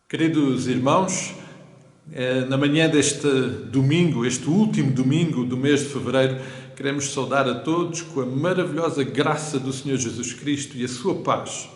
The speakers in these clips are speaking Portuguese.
Queridos irmãos, na manhã deste domingo, este último domingo do mês de fevereiro, queremos saudar a todos com a maravilhosa graça do Senhor Jesus Cristo e a sua paz.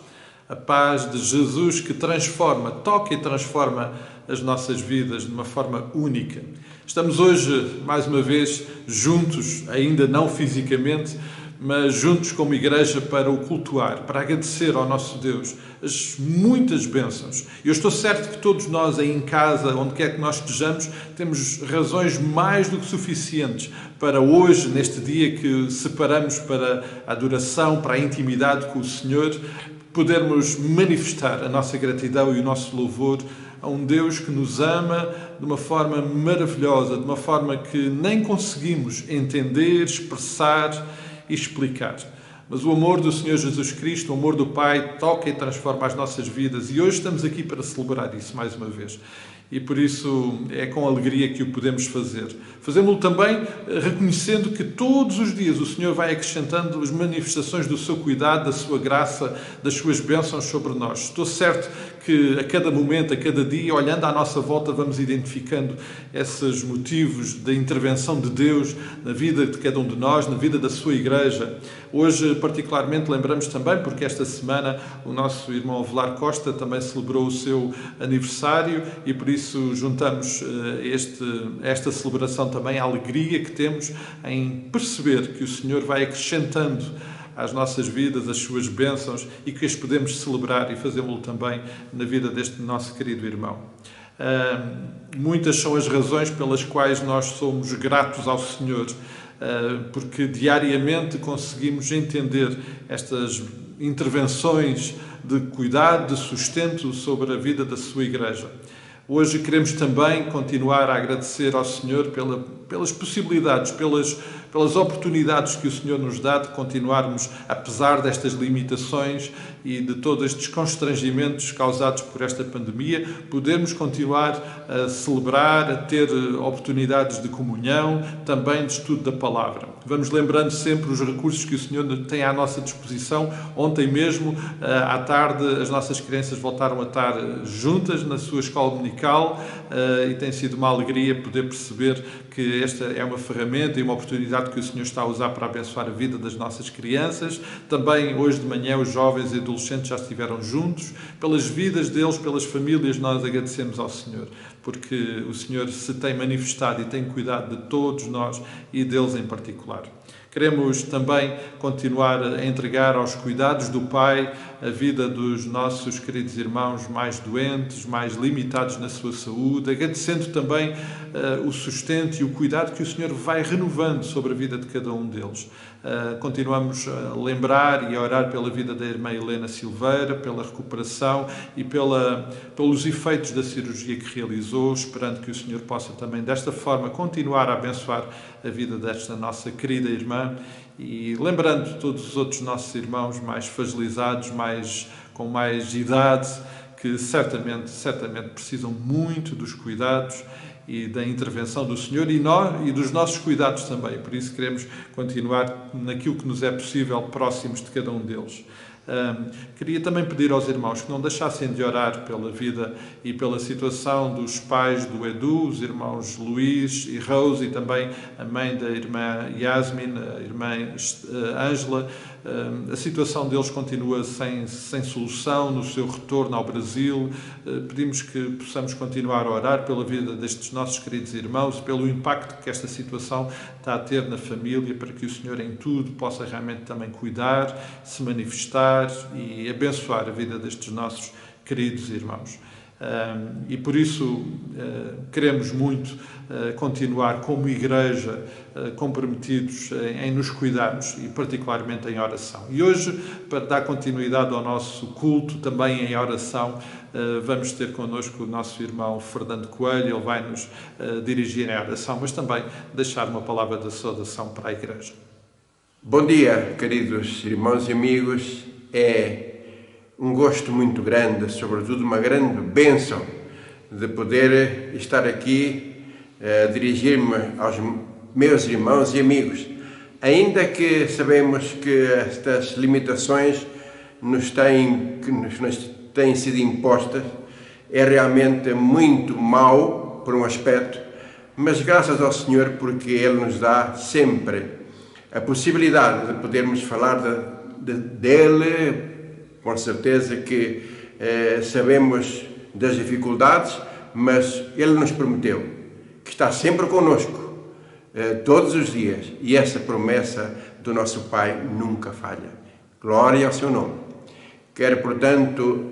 A paz de Jesus que transforma, toca e transforma as nossas vidas de uma forma única. Estamos hoje, mais uma vez, juntos, ainda não fisicamente, mas juntos como igreja para o cultuar, para agradecer ao nosso Deus as muitas bênçãos. Eu estou certo que todos nós aí em casa, onde quer que nós estejamos, temos razões mais do que suficientes para hoje, neste dia que separamos para a adoração, para a intimidade com o Senhor, podermos manifestar a nossa gratidão e o nosso louvor a um Deus que nos ama de uma forma maravilhosa, de uma forma que nem conseguimos entender, expressar e explicar. Mas o amor do Senhor Jesus Cristo, o amor do Pai, toca e transforma as nossas vidas e hoje estamos aqui para celebrar isso mais uma vez. E por isso é com alegria que o podemos fazer. Fazemos-lo também reconhecendo que todos os dias o Senhor vai acrescentando as manifestações do seu cuidado, da sua graça, das suas bênçãos sobre nós. Estou certo que a cada momento, a cada dia, olhando à nossa volta, vamos identificando esses motivos da intervenção de Deus na vida de cada um de nós, na vida da sua igreja. Hoje, particularmente, lembramos também, porque esta semana o nosso irmão Avelar Costa também celebrou o seu aniversário e por isso juntamos esta celebração também à alegria que temos em perceber que o Senhor vai acrescentando às nossas vidas as suas bênçãos e que as podemos celebrar e fazê-lo também na vida deste nosso querido irmão. Muitas são as razões pelas quais nós somos gratos ao Senhor, porque diariamente conseguimos entender estas intervenções de cuidado, de sustento sobre a vida da sua igreja. Hoje queremos também continuar a agradecer ao Senhor pelas possibilidades, pelas oportunidades que o Senhor nos dá de continuarmos, apesar destas limitações e de todos estes constrangimentos causados por esta pandemia, podermos continuar a celebrar, a ter oportunidades de comunhão, também de estudo da palavra. Vamos lembrando sempre os recursos que o Senhor tem à nossa disposição. Ontem mesmo, à tarde, as nossas crianças voltaram a estar juntas na sua escola dominical e tem sido uma alegria poder perceber que esta é uma ferramenta e uma oportunidade que o Senhor está a usar para abençoar a vida das nossas crianças. Também hoje de manhã os jovens e adolescentes já estiveram juntos. Pelas vidas deles, pelas famílias, nós agradecemos ao Senhor, porque o Senhor se tem manifestado e tem cuidado de todos nós e deles em particular. Queremos também continuar a entregar aos cuidados do Pai a vida dos nossos queridos irmãos mais doentes, mais limitados na sua saúde, agradecendo também o sustento e o cuidado que o Senhor vai renovando sobre a vida de cada um deles. Continuamos a lembrar e a orar pela vida da irmã Helena Silveira, pela recuperação e pelos efeitos da cirurgia que realizou, esperando que o Senhor possa também desta forma continuar a abençoar a vida desta nossa querida irmã e lembrando todos os outros nossos irmãos mais fragilizados, com mais idade, que certamente precisam muito dos cuidados e da intervenção do Senhor e dos nossos cuidados também. Por isso queremos continuar naquilo que nos é possível, próximos de cada um deles. Queria também pedir aos irmãos que não deixassem de orar pela vida e pela situação dos pais do Edu, os irmãos Luís e Rose e também a mãe da irmã Yasmin, a irmã Ângela. A situação deles continua sem solução no seu retorno ao Brasil. Pedimos que possamos continuar a orar pela vida destes nossos queridos irmãos, pelo impacto que esta situação está a ter na família, para que o Senhor em tudo possa realmente também cuidar, se manifestar e abençoar a vida destes nossos queridos irmãos. E por isso queremos muito continuar como igreja comprometidos em nos cuidarmos e particularmente em oração. E hoje, para dar continuidade ao nosso culto também em oração, vamos ter connosco o nosso irmão Fernando Coelho. Ele vai nos dirigir em oração, mas também deixar uma palavra de saudação para a igreja. Bom dia, queridos irmãos e amigos. É um gosto muito grande, sobretudo uma grande bênção de poder estar aqui a dirigir-me aos meus irmãos e amigos. Ainda que sabemos que estas limitações que nos têm sido impostas, é realmente muito mau, por um aspecto, mas graças ao Senhor, porque Ele nos dá sempre a possibilidade de podermos falar dEle, com certeza que sabemos das dificuldades, mas Ele nos prometeu que está sempre conosco, todos os dias, e essa promessa do nosso Pai nunca falha. Glória ao seu nome. Quero, portanto,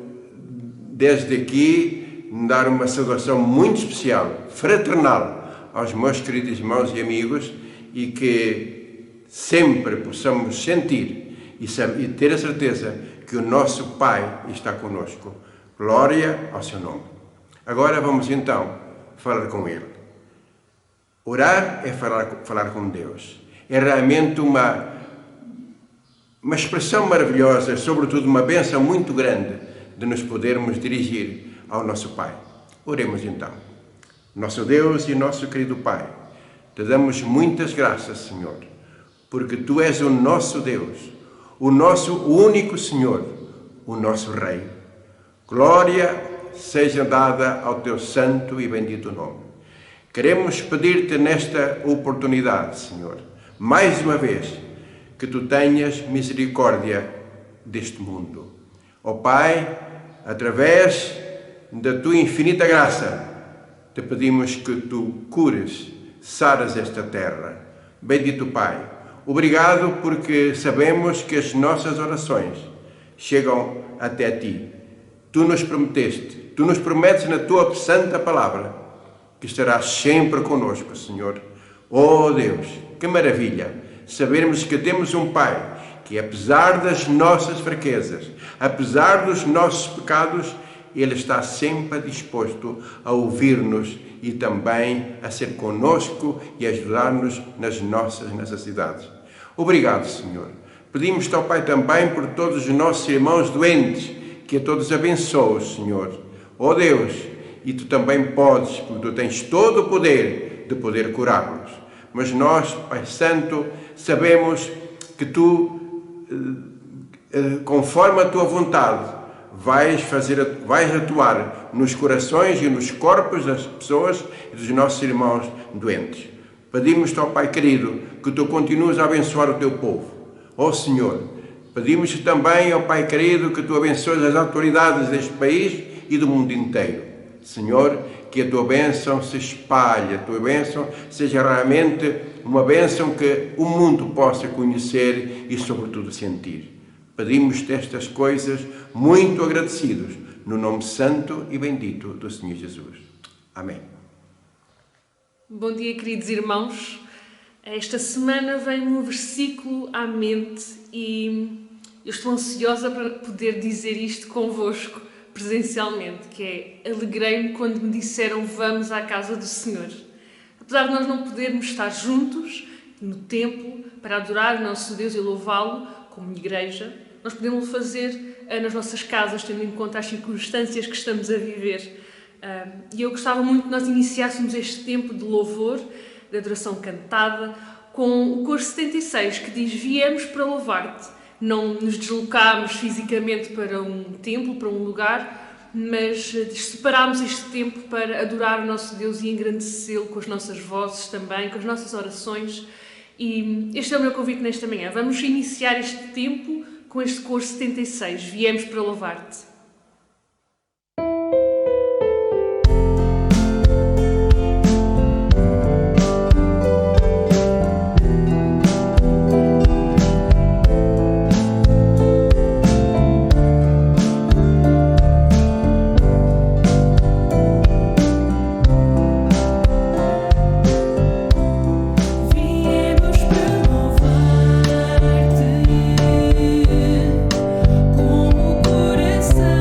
desde aqui, dar uma saudação muito especial, fraternal, aos meus queridos irmãos e amigos, e que sempre possamos sentir e ter a certeza que o nosso Pai está conosco. Glória ao seu nome. Agora vamos então falar com Ele. Orar é falar com Deus. É realmente uma expressão maravilhosa, sobretudo uma bênção muito grande de nos podermos dirigir ao nosso Pai. Oremos então. Nosso Deus e nosso querido Pai, te damos muitas graças, Senhor, porque Tu és o nosso Deus, o nosso único Senhor, o nosso Rei. Glória seja dada ao Teu santo e bendito nome. Queremos pedir-te nesta oportunidade, Senhor, mais uma vez, que Tu tenhas misericórdia deste mundo. Ó Pai, através da Tua infinita graça, te pedimos que Tu cures, saras esta terra. Bendito Pai, obrigado porque sabemos que as nossas orações chegam até Ti. Tu nos prometeste, Tu nos prometes na Tua santa palavra que estarás sempre conosco, Senhor. Oh Deus, que maravilha sabermos que temos um Pai que, apesar das nossas fraquezas, apesar dos nossos pecados, Ele está sempre disposto a ouvir-nos e também a ser conosco e ajudar-nos nas nossas necessidades. Obrigado, Senhor. Pedimos-te ao Pai também por todos os nossos irmãos doentes, que a todos abençoes, Senhor. Ó Deus, e Tu também podes, porque Tu tens todo o poder de poder curá-los. Mas nós, Pai Santo, sabemos que Tu, conforme a Tua vontade, vais atuar nos corações e nos corpos das pessoas e dos nossos irmãos doentes. Pedimos-te, ó Pai querido, que Tu continues a abençoar o Teu povo. Ó Senhor, pedimos-te também, ó Pai querido, que Tu abençoes as autoridades deste país e do mundo inteiro. Senhor, que a Tua bênção se espalhe, a Tua bênção seja realmente uma bênção que o mundo possa conhecer e, sobretudo, sentir. Pedimos-te estas coisas muito agradecidos, no nome santo e bendito do Senhor Jesus. Amém. Bom dia, queridos irmãos. Esta semana vem-me um versículo à mente e eu estou ansiosa para poder dizer isto convosco presencialmente, que é: alegrei-me quando me disseram vamos à casa do Senhor. Apesar de nós não podermos estar juntos no templo para adorar o nosso Deus e louvá-lo como igreja, nós podemos o fazer nas nossas casas, tendo em conta as circunstâncias que estamos a viver. E eu gostava muito que nós iniciássemos este tempo de louvor, de adoração cantada, com o coro 76, que diz: viemos para louvar-te. Não nos deslocámos fisicamente para um templo, para um lugar, mas separámos este tempo para adorar o nosso Deus e engrandecê-lo com as nossas vozes também, com as nossas orações. E este é o meu convite nesta manhã. Vamos iniciar este tempo com este coro 76, viemos para louvar-te. Como coração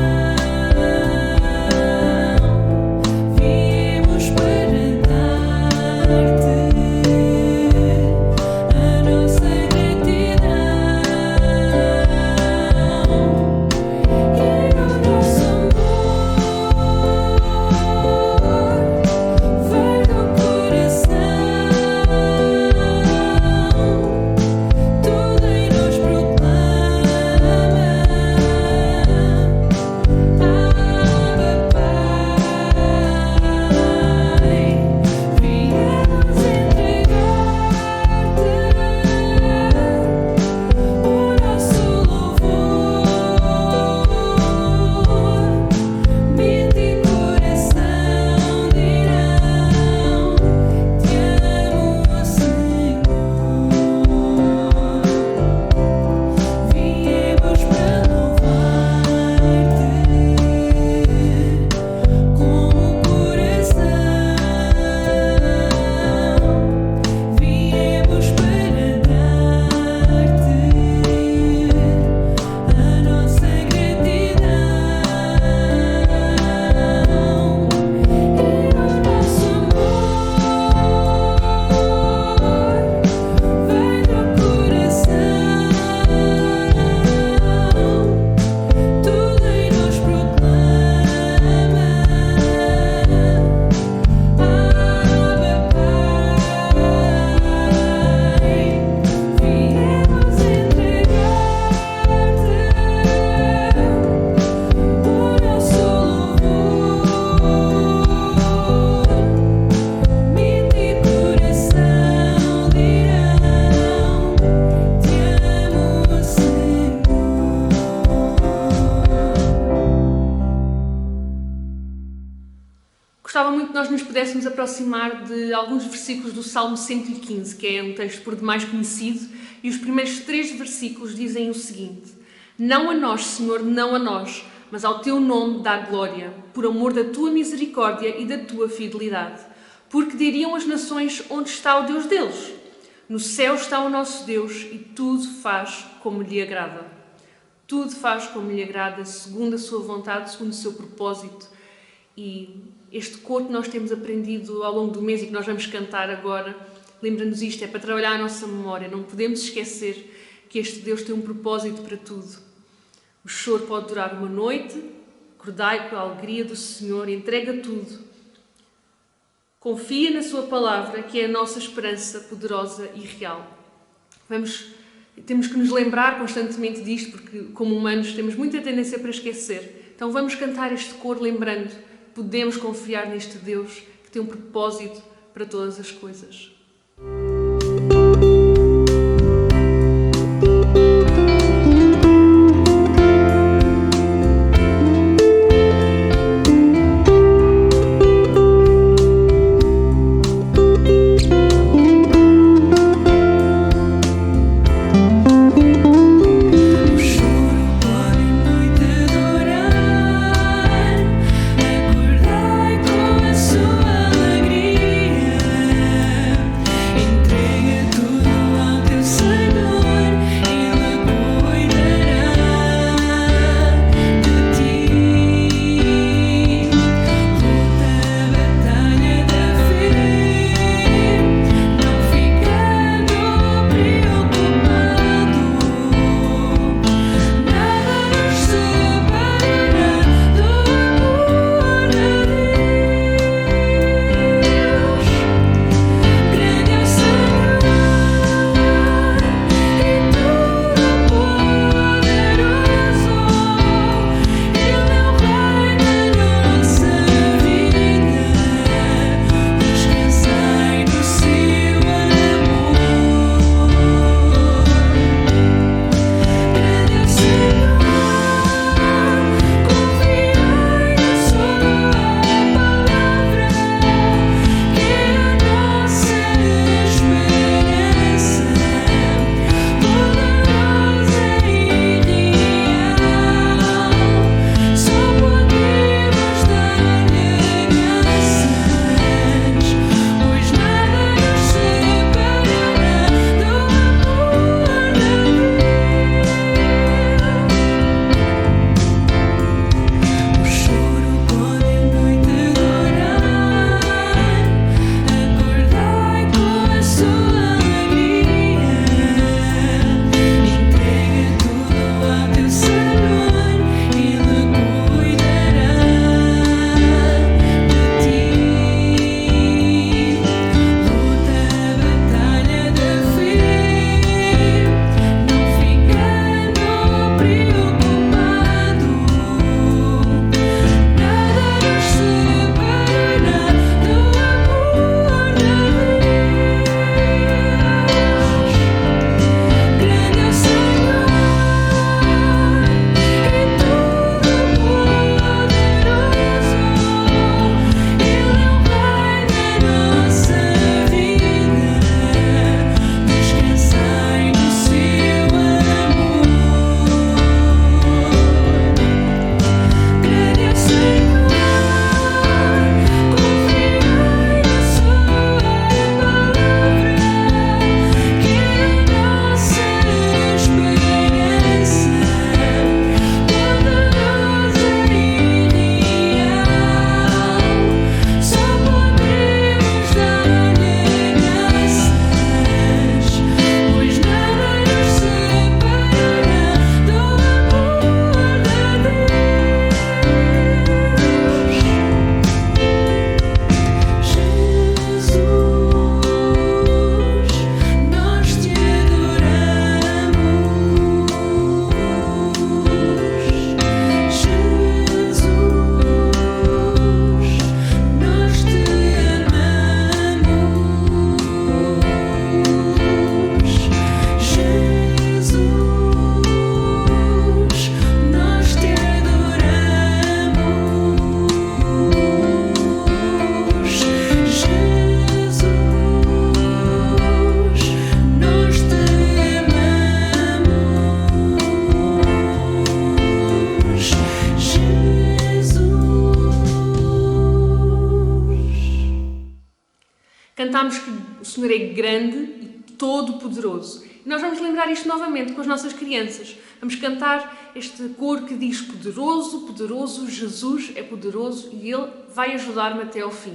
gostava muito que nós nos pudéssemos aproximar de alguns versículos do Salmo 115, que é um texto por demais conhecido, e os primeiros 3 versículos dizem o seguinte: Não a nós, Senhor, não a nós, mas ao teu nome dá glória, por amor da tua misericórdia e da tua fidelidade. Porque diriam as nações: onde está o Deus deles? No céu está o nosso Deus e tudo faz como lhe agrada. Tudo faz como lhe agrada, segundo a sua vontade, segundo o seu propósito. E este coro que nós temos aprendido ao longo do mês e que nós vamos cantar agora, lembra-nos isto, é para trabalhar a nossa memória. Não podemos esquecer que este Deus tem um propósito para tudo. O choro pode durar uma noite, acordai com a alegria do Senhor, entrega tudo. Confia na sua palavra, que é a nossa esperança poderosa e real. Temos que nos lembrar constantemente disto, porque como humanos temos muita tendência para esquecer. Então vamos cantar este coro lembrando que podemos confiar neste Deus que tem um propósito para todas as coisas. Entrega cantámos que o Senhor é grande e todo-poderoso. E nós vamos lembrar isto novamente com as nossas crianças. Vamos cantar este coro que diz: poderoso, poderoso, Jesus é poderoso e Ele vai ajudar-me até ao fim.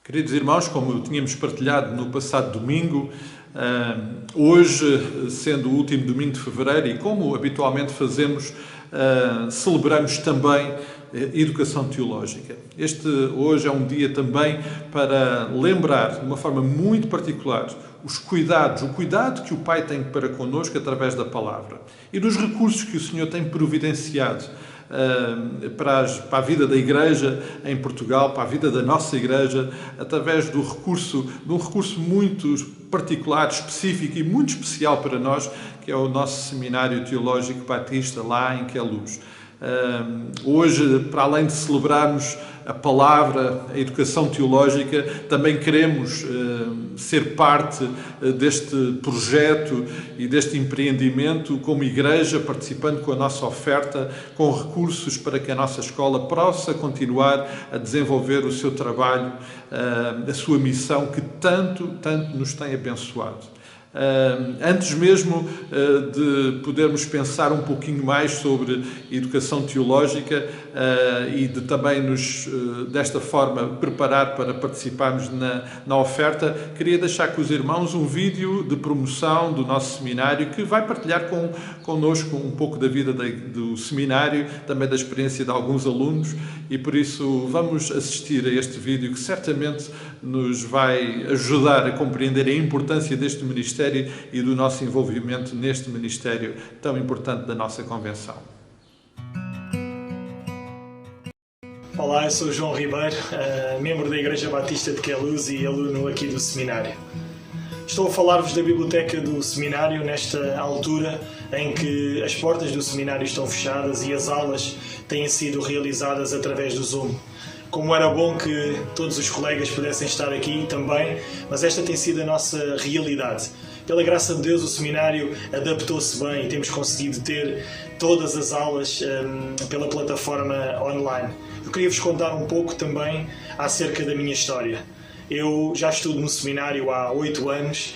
Queridos irmãos, como tínhamos partilhado no passado domingo, hoje, sendo o último domingo de fevereiro, e como habitualmente fazemos, celebramos também educação teológica. Este hoje é um dia também para lembrar, de uma forma muito particular, o cuidado que o Pai tem para connosco através da palavra e dos recursos que o Senhor tem providenciado para a vida da Igreja em Portugal, para a vida da nossa Igreja, através de um recurso muito particular, específico e muito especial para nós, que é o nosso Seminário Teológico Batista, lá em Queluz. Hoje, para além de celebrarmos a palavra, a educação teológica, também queremos ser parte deste projeto e deste empreendimento como igreja, participando com a nossa oferta, com recursos para que a nossa escola possa continuar a desenvolver o seu trabalho, a sua missão que tanto nos tem abençoado. Antes mesmo de podermos pensar um pouquinho mais sobre educação teológica e de também nos, desta forma, preparar para participarmos na oferta, queria deixar com os irmãos um vídeo de promoção do nosso seminário que vai partilhar connosco um pouco da vida do seminário, também da experiência de alguns alunos, e por isso vamos assistir a este vídeo que certamente nos vai ajudar a compreender a importância deste ministério e do nosso envolvimento neste ministério tão importante da nossa convenção. Olá, eu sou o João Ribeiro, membro da Igreja Batista de Queluz e aluno aqui do seminário. Estou a falar-vos da biblioteca do seminário nesta altura em que as portas do seminário estão fechadas e as aulas têm sido realizadas através do Zoom. Como era bom que todos os colegas pudessem estar aqui também, mas esta tem sido a nossa realidade. Pela graça de Deus, o seminário adaptou-se bem e temos conseguido ter todas as aulas pela plataforma online. Eu queria vos contar um pouco também acerca da minha história. Eu já estudo no seminário há 8 anos.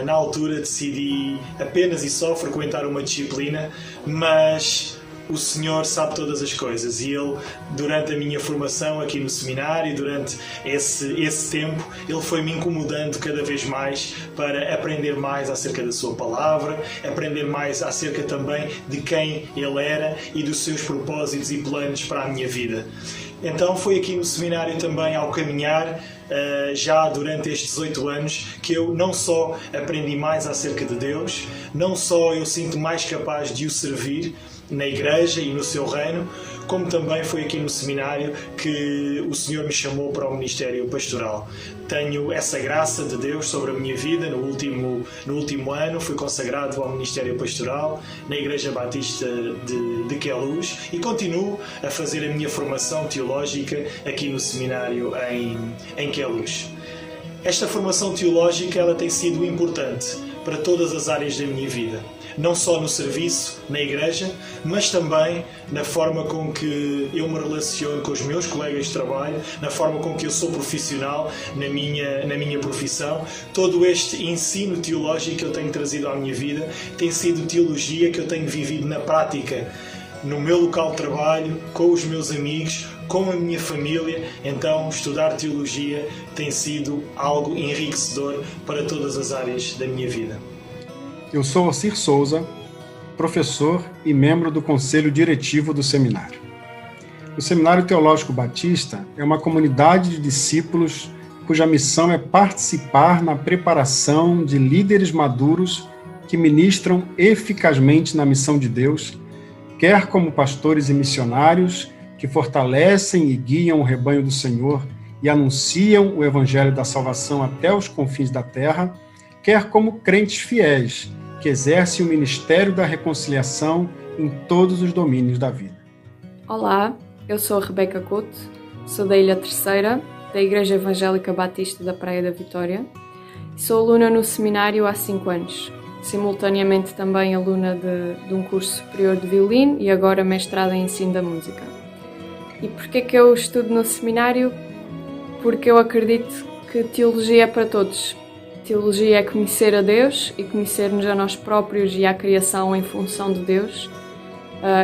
Na altura decidi apenas e só frequentar uma disciplina, mas o Senhor sabe todas as coisas e Ele, durante a minha formação aqui no seminário, durante esse tempo, Ele foi-me incomodando cada vez mais para aprender mais acerca da Sua Palavra, aprender mais acerca também de quem Ele era e dos seus propósitos e planos para a minha vida. Então foi aqui no seminário também, ao caminhar, já durante estes 8 anos, que eu não só aprendi mais acerca de Deus, não só eu sinto mais capaz de o servir, na igreja e no seu reino, como também foi aqui no seminário que o Senhor me chamou para o ministério pastoral. Tenho essa graça de Deus sobre a minha vida. No último ano fui consagrado ao ministério pastoral na Igreja Batista de Queluz e continuo a fazer a minha formação teológica aqui no seminário em Queluz. Esta formação teológica ela tem sido importante para todas as áreas da minha vida. Não só no serviço, na igreja, mas também na forma com que eu me relaciono com os meus colegas de trabalho, na forma com que eu sou profissional na minha profissão. Todo este ensino teológico que eu tenho trazido à minha vida tem sido teologia que eu tenho vivido na prática, no meu local de trabalho, com os meus amigos, com a minha família. Então, estudar teologia tem sido algo enriquecedor para todas as áreas da minha vida. Eu sou Alcir Souza, professor e membro do Conselho Diretivo do Seminário. O Seminário Teológico Batista é uma comunidade de discípulos cuja missão é participar na preparação de líderes maduros que ministram eficazmente na missão de Deus, quer como pastores e missionários que fortalecem e guiam o rebanho do Senhor e anunciam o Evangelho da salvação até os confins da terra, quer como crentes fiéis que exercem o ministério da reconciliação em todos os domínios da vida. Olá, eu sou a Rebeca Couto, sou da Ilha Terceira, da Igreja Evangélica Batista da Praia da Vitória, e sou aluna no seminário há 5 anos, simultaneamente também aluna de um curso superior de violino e agora mestrada em ensino da música. E porquê que eu estudo no seminário? Porque eu acredito que teologia é para todos. Teologia é conhecer a Deus e conhecer-nos a nós próprios e à criação em função de Deus.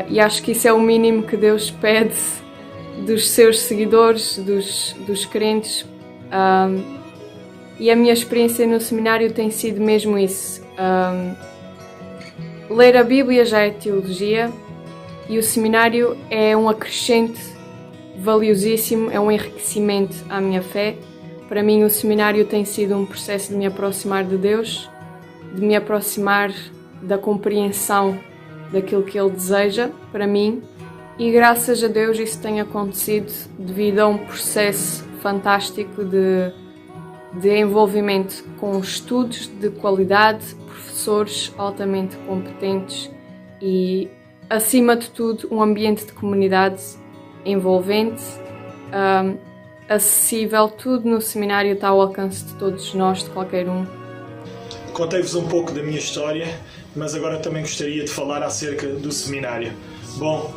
E acho que isso é o mínimo que Deus pede dos seus seguidores, dos crentes. E a minha experiência no seminário tem sido mesmo isso. Ler a Bíblia já é teologia e o seminário é um acrescente valiosíssimo, é um enriquecimento à minha fé. Para mim, o seminário tem sido um processo de me aproximar de Deus, de me aproximar da compreensão daquilo que Ele deseja para mim, e graças a Deus isso tem acontecido devido a um processo fantástico de envolvimento com estudos de qualidade, professores altamente competentes e, acima de tudo, um ambiente de comunidade envolvente, acessível. Tudo no seminário está ao alcance de todos nós, de qualquer um. Contei-vos um pouco da minha história, mas agora também gostaria de falar acerca do seminário. Bom,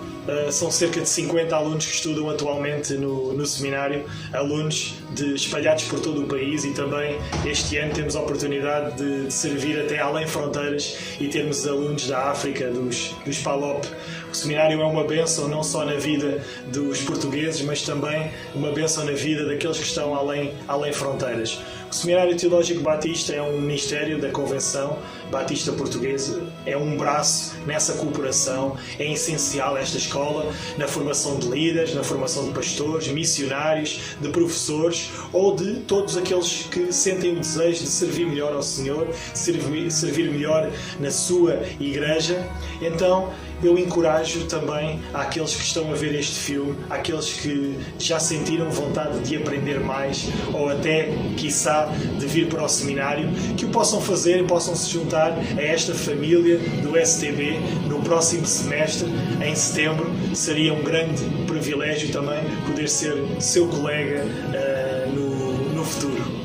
são cerca de 50 alunos que estudam atualmente no seminário, alunos espalhados por todo o país, e também este ano temos a oportunidade de servir até além fronteiras e termos alunos da África, dos PALOP. O seminário é uma bênção não só na vida dos portugueses, mas também uma bênção na vida daqueles que estão além fronteiras. O Seminário Teológico Batista é um ministério da Convenção Batista Portuguesa, é um braço nessa cooperação, é essencial esta escola na formação de líderes, na formação de pastores, missionários, de professores ou de todos aqueles que sentem o desejo de servir melhor ao Senhor, servir melhor na sua igreja. Então, eu encorajo também àqueles que estão a ver este filme, àqueles que já sentiram vontade de aprender mais ou até, quiçá, de vir para o seminário, que o possam fazer e possam se juntar a esta família do STB no próximo semestre, em setembro. Seria um grande privilégio também poder ser seu colega no futuro.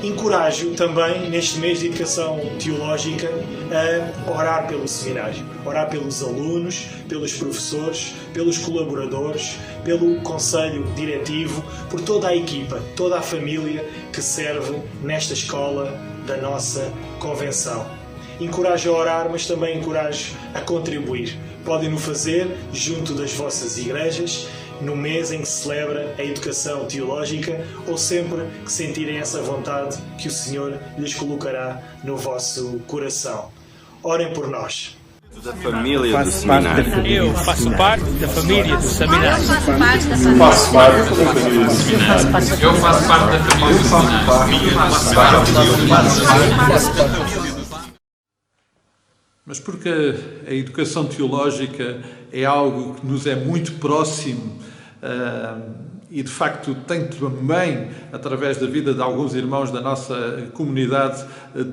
Encorajo também, neste mês de educação teológica, a orar pelo seminário, orar pelos alunos, pelos professores, pelos colaboradores, pelo conselho diretivo, por toda a equipa, toda a família que serve nesta escola da nossa convenção. Encorajo a orar, mas também encorajo a contribuir. Podem o fazer junto das vossas igrejas, no mês em que se celebra a educação teológica, ou sempre que sentirem essa vontade que o Senhor lhes colocará no vosso coração. Orem por nós. Da família do seminário. Eu faço parte da família do seminário. Faço parte da família do seminário. Eu faço parte da família do seminário. mas porque a educação teológica é algo que nos é muito próximo e, de facto, tem também, através da vida de alguns irmãos da nossa comunidade,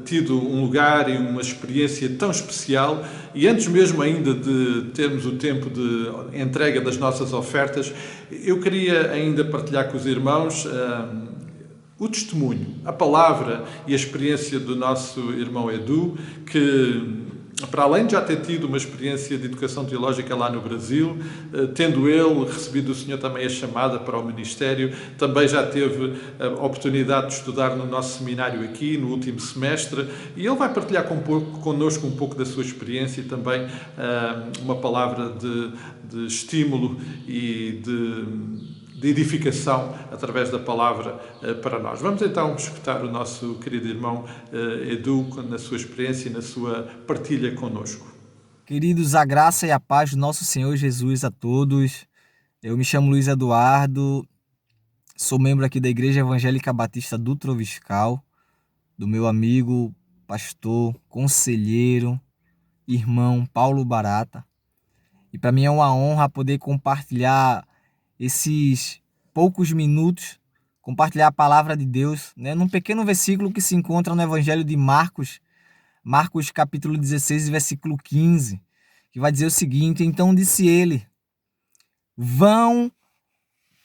tido um lugar e uma experiência tão especial. E antes mesmo ainda de termos o tempo de entrega das nossas ofertas, eu queria ainda partilhar com os irmãos o testemunho, a palavra e a experiência do nosso irmão Edu, que, para além de já ter tido uma experiência de educação teológica lá no Brasil, tendo ele recebido do Senhor também a chamada para o ministério, também já teve a oportunidade de estudar no nosso seminário aqui, no último semestre, e ele vai partilhar connosco um pouco da sua experiência e também uma palavra de estímulo e de edificação através da palavra para nós. Vamos então escutar o nosso querido irmão Edu na sua experiência e na sua partilha conosco. Queridos, a graça e a paz do nosso Senhor Jesus a todos. Eu me chamo Luiz Eduardo, sou membro aqui da Igreja Evangélica Batista do Troviscal, do meu amigo, pastor, conselheiro, irmão Paulo Barata. E para mim é uma honra poder compartilhar esses poucos minutos, compartilhar a palavra de Deus, num pequeno versículo que se encontra no Evangelho de Marcos capítulo 16, versículo 15, que vai dizer o seguinte: então disse ele, vão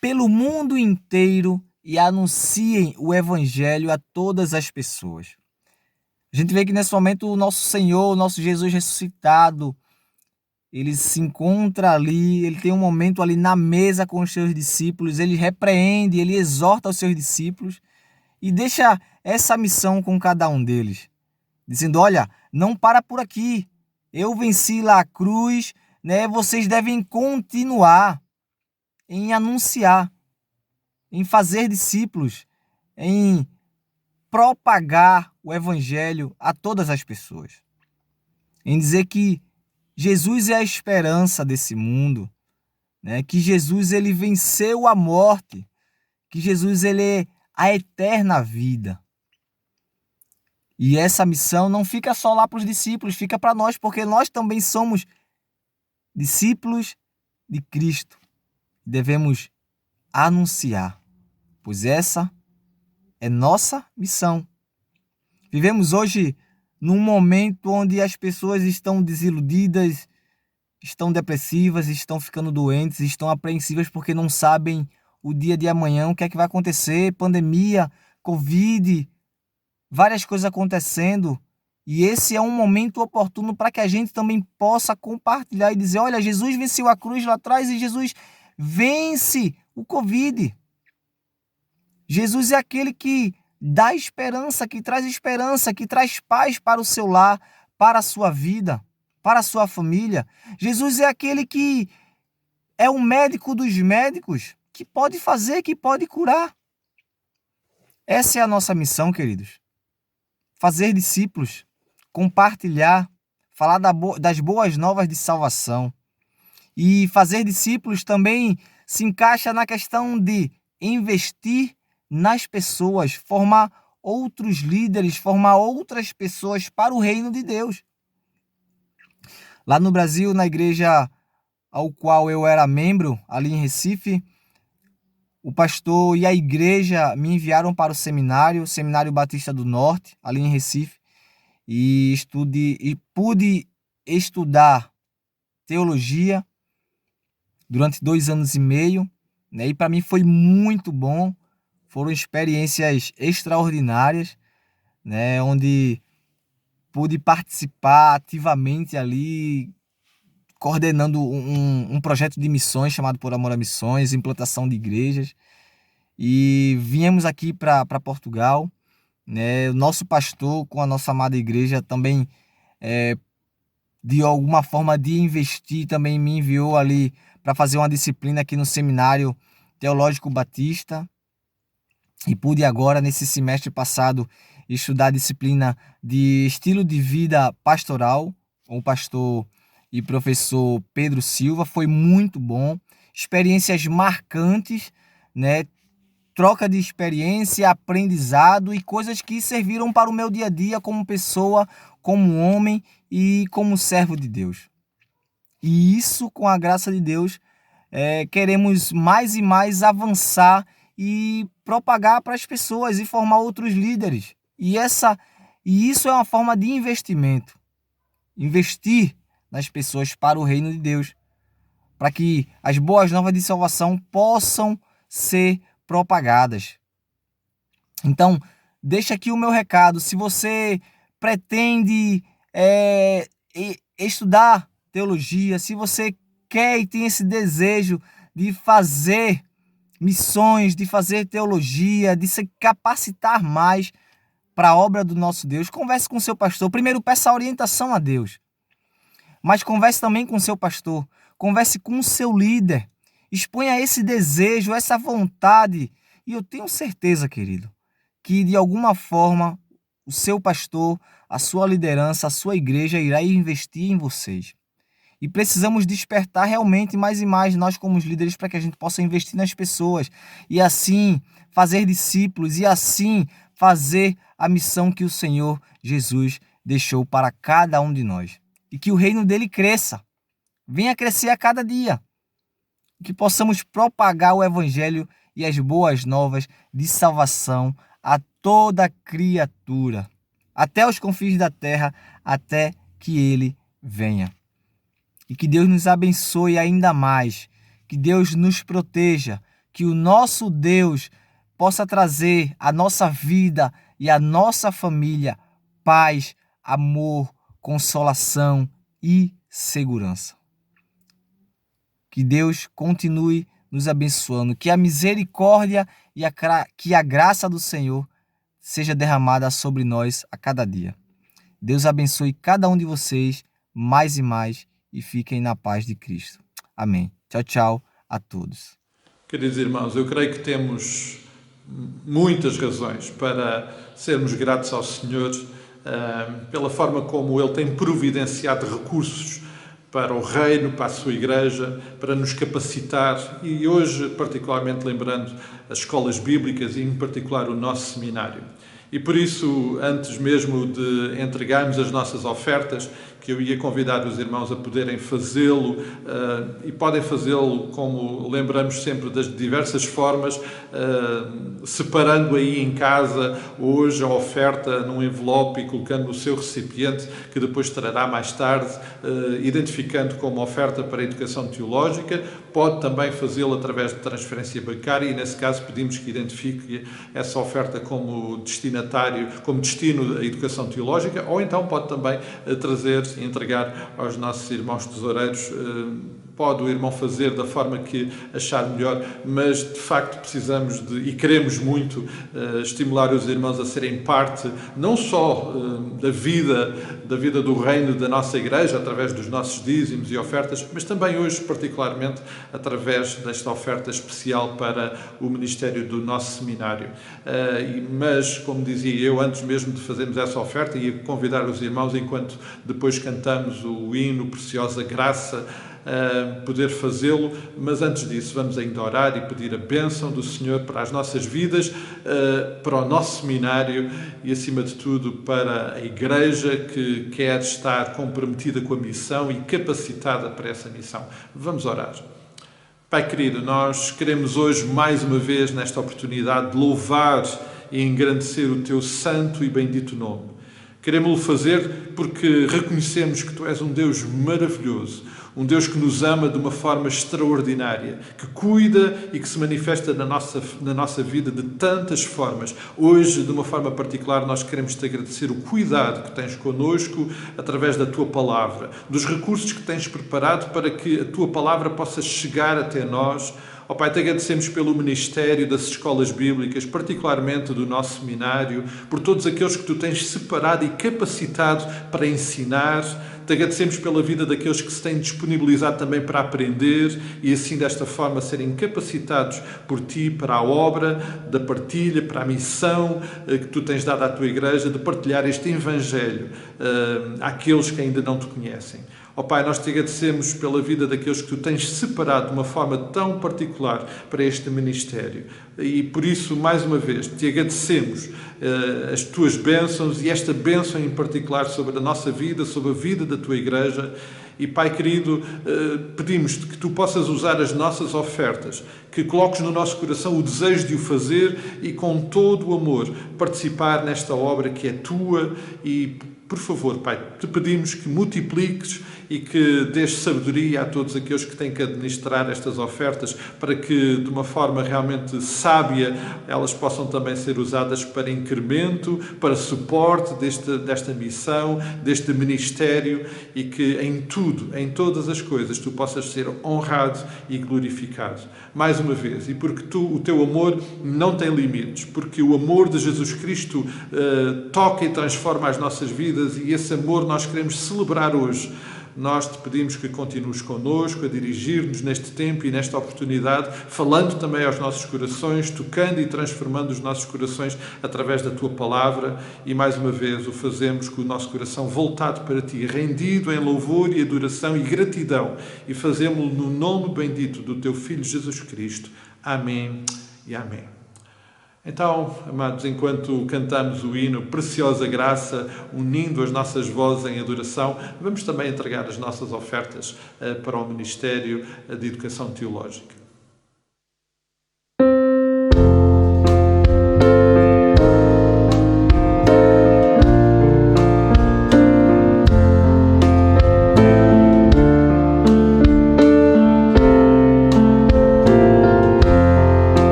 pelo mundo inteiro e anunciem o Evangelho a todas as pessoas. A gente vê que nesse momento o nosso Senhor, o nosso Jesus ressuscitado, ele se encontra ali, ele tem um momento ali na mesa com os seus discípulos, ele repreende, ele exorta os seus discípulos e deixa essa missão com cada um deles, dizendo, olha, não para por aqui, eu venci lá a cruz, vocês devem continuar em anunciar, em fazer discípulos, em propagar o Evangelho a todas as pessoas, em dizer que Jesus é a esperança desse mundo, que Jesus ele venceu a morte, que Jesus ele é a eterna vida. E essa missão não fica só lá para os discípulos, fica para nós, porque nós também somos discípulos de Cristo. Devemos anunciar, pois essa é nossa missão. Vivemos hoje num momento onde as pessoas estão desiludidas, estão depressivas, estão ficando doentes, estão apreensivas porque não sabem o dia de amanhã, o que é que vai acontecer, pandemia, Covid, várias coisas acontecendo. E esse é um momento oportuno para que a gente também possa compartilhar e dizer, olha, Jesus venceu a cruz lá atrás e Jesus vence o Covid. Jesus é aquele que dá esperança, que traz paz para o seu lar, para a sua vida, para a sua família. Jesus é aquele que é o médico dos médicos, que pode fazer, que pode curar. Essa é a nossa missão, queridos. Fazer discípulos, compartilhar, falar das boas novas de salvação. E fazer discípulos também se encaixa na questão de investir nas pessoas, formar outros líderes, formar outras pessoas para o reino de Deus. Lá no Brasil, na igreja ao qual eu era membro, ali em Recife, o pastor e a igreja me enviaram para o Seminário Batista do Norte, ali em Recife, e pude estudar teologia durante 2 anos e meio, e para mim foi muito bom. Foram experiências extraordinárias, onde pude participar ativamente ali, coordenando um projeto de missões chamado Por Amor a Missões, implantação de igrejas. E viemos aqui para Portugal. O nosso pastor, com a nossa amada igreja, também, de alguma forma de investir, também me enviou ali para fazer uma disciplina aqui no Seminário Teológico Batista. E pude agora, nesse semestre passado, estudar a disciplina de estilo de vida pastoral, com o pastor e professor Pedro Silva. Foi muito bom. Experiências marcantes, troca de experiência, aprendizado e coisas que serviram para o meu dia a dia como pessoa, como homem e como servo de Deus. E isso, com a graça de Deus, queremos mais e mais avançar e propagar para as pessoas e formar outros líderes. E isso é uma forma de investimento. Investir nas pessoas para o reino de Deus, para que as boas novas de salvação possam ser propagadas. Então, deixa aqui o meu recado. Se você pretende estudar teologia, se você quer e tem esse desejo de fazer missões, de fazer teologia, de se capacitar mais para a obra do nosso Deus, converse com seu pastor. Primeiro, peça orientação a Deus. Mas converse também com seu pastor. Converse com o seu líder. Exponha esse desejo, essa vontade. E eu tenho certeza, querido, que de alguma forma o seu pastor, a sua liderança, a sua igreja irá investir em vocês. E precisamos despertar realmente mais e mais nós como os líderes para que a gente possa investir nas pessoas e assim fazer discípulos e assim fazer a missão que o Senhor Jesus deixou para cada um de nós. E que o reino dele cresça, venha crescer a cada dia. Que possamos propagar o evangelho e as boas novas de salvação a toda criatura, até os confins da terra, até que ele venha. E que Deus nos abençoe ainda mais, que Deus nos proteja, que o nosso Deus possa trazer à nossa vida e à nossa família paz, amor, consolação e segurança. Que Deus continue nos abençoando, que a misericórdia e que a graça do Senhor seja derramada sobre nós a cada dia. Deus abençoe cada um de vocês mais e mais e fiquem na paz de Cristo. Amém. Tchau, tchau a todos. Queridos irmãos, eu creio que temos muitas razões para sermos gratos ao Senhor pela forma como Ele tem providenciado recursos para o reino, para a sua igreja, para nos capacitar e hoje, particularmente lembrando as escolas bíblicas e em particular o nosso seminário. E por isso, antes mesmo de entregarmos as nossas ofertas, que eu ia convidar os irmãos a poderem fazê-lo e podem fazê-lo, como lembramos sempre, das diversas formas, separando aí em casa hoje a oferta num envelope e colocando no seu recipiente, que depois trará mais tarde, identificando como oferta para a educação teológica. Pode também fazê-lo através de transferência bancária e, nesse caso, pedimos que identifique essa oferta como destinatário, como destino da educação teológica, ou então pode também trazer e entregar aos nossos irmãos tesoureiros. Pode o irmão fazer da forma que achar melhor, mas de facto precisamos e queremos muito estimular os irmãos a serem parte não só da vida do reino da nossa igreja, através dos nossos dízimos e ofertas, mas também hoje, particularmente, através desta oferta especial para o ministério do nosso seminário. Mas, como dizia eu, antes mesmo de fazermos essa oferta, ia convidar os irmãos, enquanto depois cantamos o hino Preciosa Graça, poder fazê-lo, mas antes disso vamos ainda orar e pedir a bênção do Senhor para as nossas vidas, para o nosso seminário e, acima de tudo, para a igreja que quer estar comprometida com a missão e capacitada para essa missão. Vamos orar. Pai querido, nós queremos hoje, mais uma vez, nesta oportunidade, de louvar e engrandecer o Teu santo e bendito nome. Queremos-lo fazer porque reconhecemos que Tu és um Deus maravilhoso, um Deus que nos ama de uma forma extraordinária, que cuida e que se manifesta na nossa vida de tantas formas. Hoje, de uma forma particular, nós queremos Te agradecer o cuidado que Tens connosco através da Tua Palavra, dos recursos que Tens preparado para que a Tua Palavra possa chegar até nós. Ó Pai, Te agradecemos pelo ministério das escolas bíblicas, particularmente do nosso seminário, por todos aqueles que Tu tens separado e capacitado para ensinar. Te agradecemos pela vida daqueles que se têm disponibilizado também para aprender e assim desta forma serem capacitados por Ti para a obra da partilha, para a missão que Tu tens dado à Tua igreja, de partilhar este Evangelho àqueles que ainda não Te conhecem. Ó Ó Pai, nós te agradecemos pela vida daqueles que tu tens separado de uma forma tão particular para este ministério. E por isso, mais uma vez, te agradecemos as tuas bênçãos e esta bênção em particular sobre a nossa vida, sobre a vida da tua igreja. E Pai querido, pedimos-te que tu possas usar as nossas ofertas, que coloques no nosso coração o desejo de o fazer e com todo o amor participar nesta obra que é tua. E por favor, Pai, te pedimos que multipliques e que dês sabedoria a todos aqueles que têm que administrar estas ofertas, para que de uma forma realmente sábia elas possam também ser usadas para incremento, para suporte desta missão, deste ministério, e que em tudo, em todas as coisas, tu possas ser honrado e glorificado. Mais uma vez, e porque o teu amor não tem limites, porque o amor de Jesus Cristo toca e transforma as nossas vidas, e esse amor nós queremos celebrar hoje. Nós te pedimos que continues connosco, a dirigir-nos neste tempo e nesta oportunidade, falando também aos nossos corações, tocando e transformando os nossos corações através da tua palavra, e mais uma vez o fazemos com o nosso coração voltado para ti, rendido em louvor e adoração e gratidão, e fazemos-lo no nome bendito do teu Filho Jesus Cristo. Amém e amém. Então, amados, enquanto cantamos o hino Preciosa Graça, unindo as nossas vozes em adoração, vamos também entregar as nossas ofertas para o Ministério de Educação Teológica.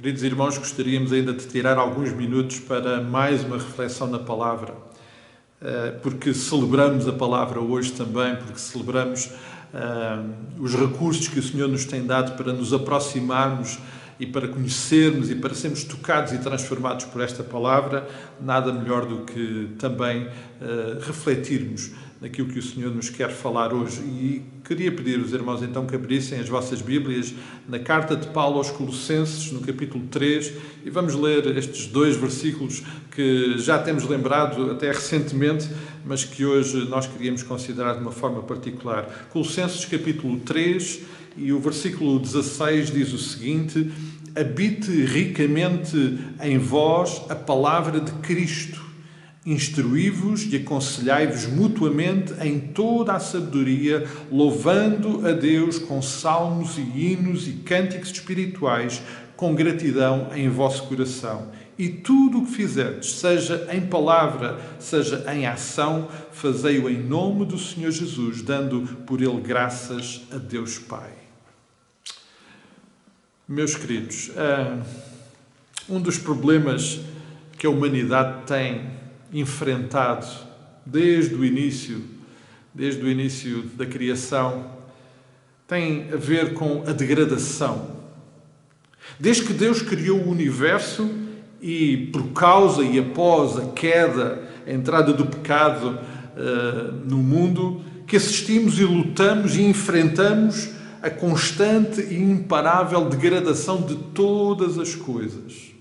Queridos irmãos, gostaríamos ainda de tirar alguns minutos para mais uma reflexão na palavra, porque celebramos a palavra hoje também, porque celebramos os recursos que o Senhor nos tem dado para nos aproximarmos e para conhecermos e para sermos tocados e transformados por esta palavra. Nada melhor do que também refletirmos naquilo que o Senhor nos quer falar hoje. E queria pedir aos irmãos então que abrissem as vossas Bíblias na carta de Paulo aos Colossenses, no capítulo 3, e vamos ler estes 2 versículos que já temos lembrado até recentemente, mas que hoje nós queríamos considerar de uma forma particular. Colossenses capítulo 3 e o versículo 16 diz o seguinte: habite ricamente em vós a palavra de Cristo, instruí-vos e aconselhai-vos mutuamente em toda a sabedoria, louvando a Deus com salmos e hinos e cânticos espirituais, com gratidão em vosso coração. E tudo o que fizerdes, seja em palavra, seja em ação, fazei-o em nome do Senhor Jesus, dando por ele graças a Deus Pai. Meus queridos, um dos problemas que a humanidade tem enfrentado desde o início da criação tem a ver com a degradação. Desde que Deus criou o universo e por causa e após a queda, a entrada do pecado no mundo, que assistimos e lutamos e enfrentamos a constante e imparável degradação de todas as coisas.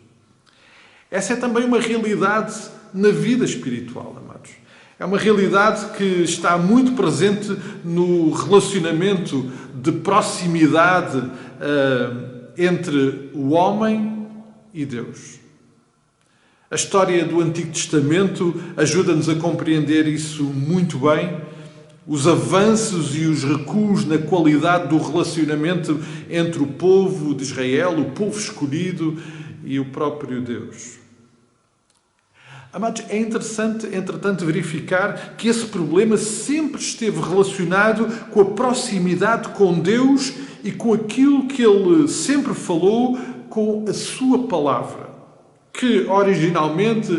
Essa é também uma realidade na vida espiritual, amados. É uma realidade que está muito presente no relacionamento de proximidade entre o homem e Deus. A história do Antigo Testamento ajuda-nos a compreender isso muito bem. Os avanços e os recuos na qualidade do relacionamento entre o povo de Israel, o povo escolhido e o próprio Deus. Amados, é interessante, entretanto, verificar que esse problema sempre esteve relacionado com a proximidade com Deus e com aquilo que Ele sempre falou, com a sua palavra, que originalmente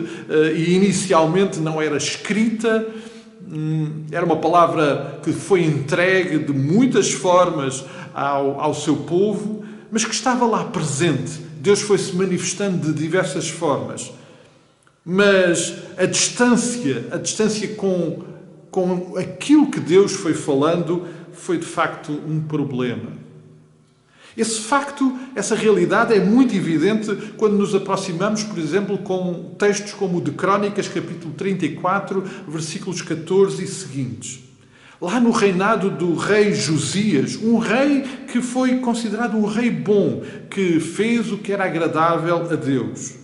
e inicialmente não era escrita, era uma palavra que foi entregue de muitas formas ao seu povo, mas que estava lá presente. Deus foi-se manifestando de diversas formas. Mas a distância com aquilo que Deus foi falando foi de facto um problema. Esse facto, essa realidade é muito evidente quando nos aproximamos, por exemplo, com textos como o de Crónicas, capítulo 34, versículos 14 e seguintes. Lá no reinado do rei Josias, um rei que foi considerado um rei bom, que fez o que era agradável a Deus.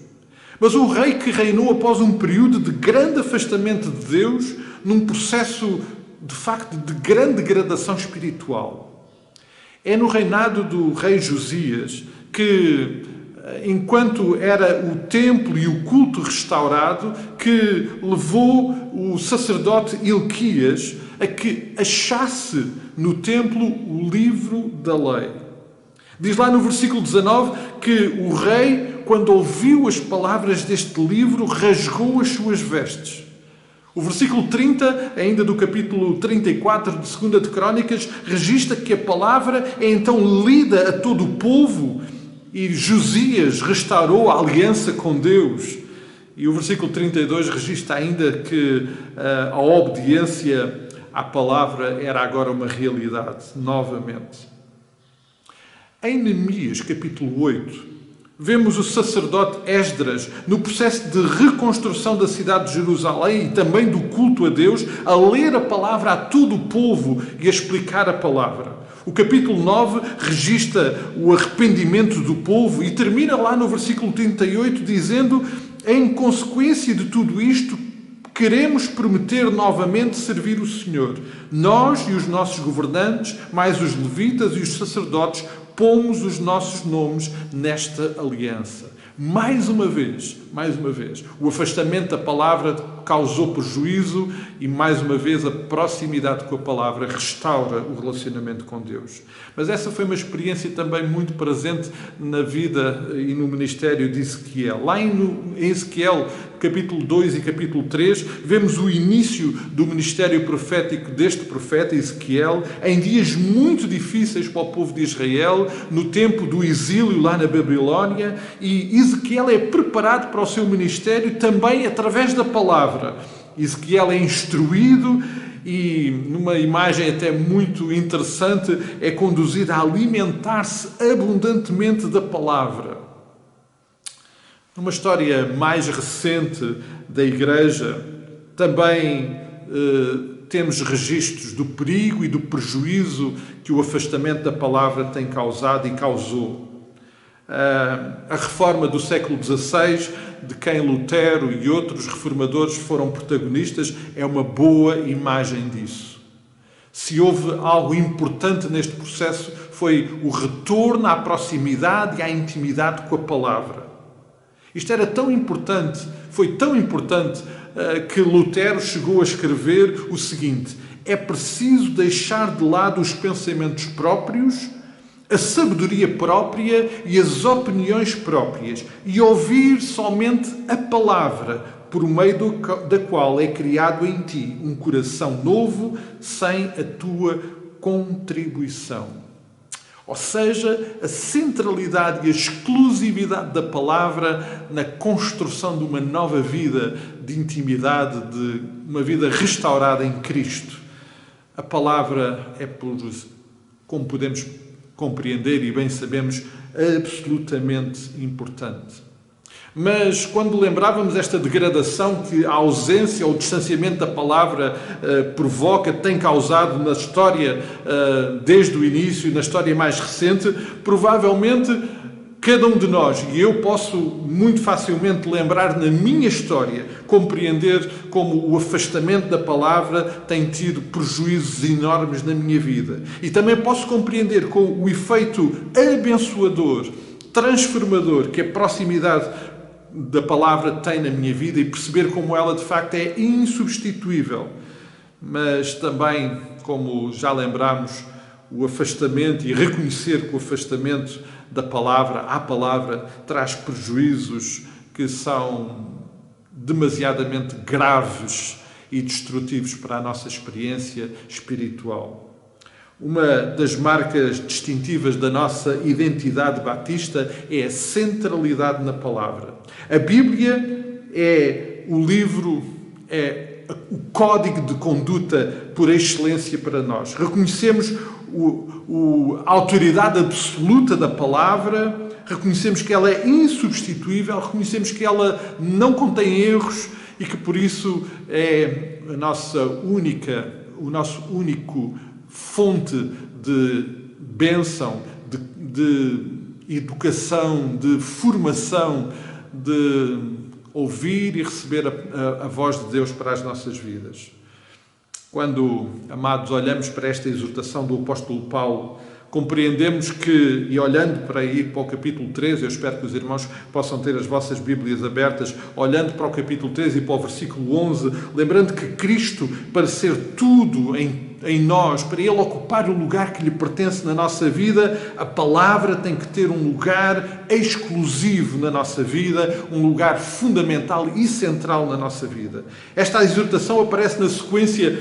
Mas um rei que reinou após um período de grande afastamento de Deus, num processo, de facto, de grande degradação espiritual. É no reinado do rei Josias que, enquanto era o templo e o culto restaurado, que levou o sacerdote Hilquias a que achasse no templo o livro da lei. Diz lá no versículo 19 que o rei, quando ouviu as palavras deste livro, rasgou as suas vestes. O versículo 30, ainda do capítulo 34 de 2 de Crónicas, registra que a palavra é então lida a todo o povo e Josias restaurou a aliança com Deus. E o versículo 32 registra ainda que a obediência à palavra era agora uma realidade, novamente. Em Neemias, capítulo 8, vemos o sacerdote Esdras, no processo de reconstrução da cidade de Jerusalém e também do culto a Deus, a ler a palavra a todo o povo e a explicar a palavra. O capítulo 9 registra o arrependimento do povo e termina lá no versículo 38 dizendo: em consequência de tudo isto, queremos prometer novamente servir o Senhor. Nós e os nossos governantes, mais os levitas e os sacerdotes, pomos os nossos nomes nesta aliança. Mais uma vez, o afastamento da palavra causou prejuízo e, mais uma vez, a proximidade com a palavra restaura o relacionamento com Deus. Mas essa foi uma experiência também muito presente na vida e no ministério de Ezequiel. Lá em Ezequiel, capítulo 2 e capítulo 3, vemos o início do ministério profético deste profeta Ezequiel, em dias muito difíceis para o povo de Israel, no tempo do exílio lá na Babilónia, e Ezequiel é preparado para o seu ministério também através da palavra. Ezequiel é instruído e numa imagem até muito interessante, é conduzido a alimentar-se abundantemente da palavra. Numa história mais recente da Igreja, também temos registros do perigo e do prejuízo que o afastamento da palavra tem causado e causou. A reforma do século XVI, de quem Lutero e outros reformadores foram protagonistas, é uma boa imagem disso. Se houve algo importante neste processo, foi o retorno à proximidade e à intimidade com a palavra. Isto era tão importante, foi tão importante, que Lutero chegou a escrever o seguinte: é preciso deixar de lado os pensamentos próprios, a sabedoria própria e as opiniões próprias, e ouvir somente a palavra, por meio da qual é criado em ti um coração novo, sem a tua contribuição. Ou seja, a centralidade e a exclusividade da palavra na construção de uma nova vida de intimidade, de uma vida restaurada em Cristo. A palavra é, como podemos compreender e bem sabemos, absolutamente importante. Mas quando lembrávamos esta degradação que a ausência ou o distanciamento da palavra provoca, tem causado na história desde o início, na história mais recente, provavelmente cada um de nós, e eu posso muito facilmente lembrar na minha história, compreender como o afastamento da palavra tem tido prejuízos enormes na minha vida. E também posso compreender com o efeito abençoador, transformador, que a proximidade da palavra tem na minha vida e perceber como ela de facto é insubstituível. Mas também, como já lembramos, o afastamento e reconhecer que o afastamento da palavra à palavra traz prejuízos que são demasiadamente graves e destrutivos para a nossa experiência espiritual. Uma das marcas distintivas da nossa identidade batista é a centralidade na palavra. A Bíblia é o livro, é o código de conduta por excelência para nós. Reconhecemos a autoridade absoluta da palavra, reconhecemos que ela é insubstituível, reconhecemos que ela não contém erros e que por isso é o nosso único fonte de bênção, de educação, de formação, de ouvir e receber a voz de Deus para as nossas vidas. Quando, amados, olhamos para esta exortação do apóstolo Paulo, compreendemos que, e olhando para o capítulo 13, eu espero que os irmãos possam ter as vossas Bíblias abertas, olhando para o capítulo 13 e para o versículo 11, lembrando que Cristo, para ser tudo em nós, para Ele ocupar o lugar que lhe pertence na nossa vida, a palavra tem que ter um lugar exclusivo na nossa vida, um lugar fundamental e central na nossa vida. Esta exortação aparece na sequência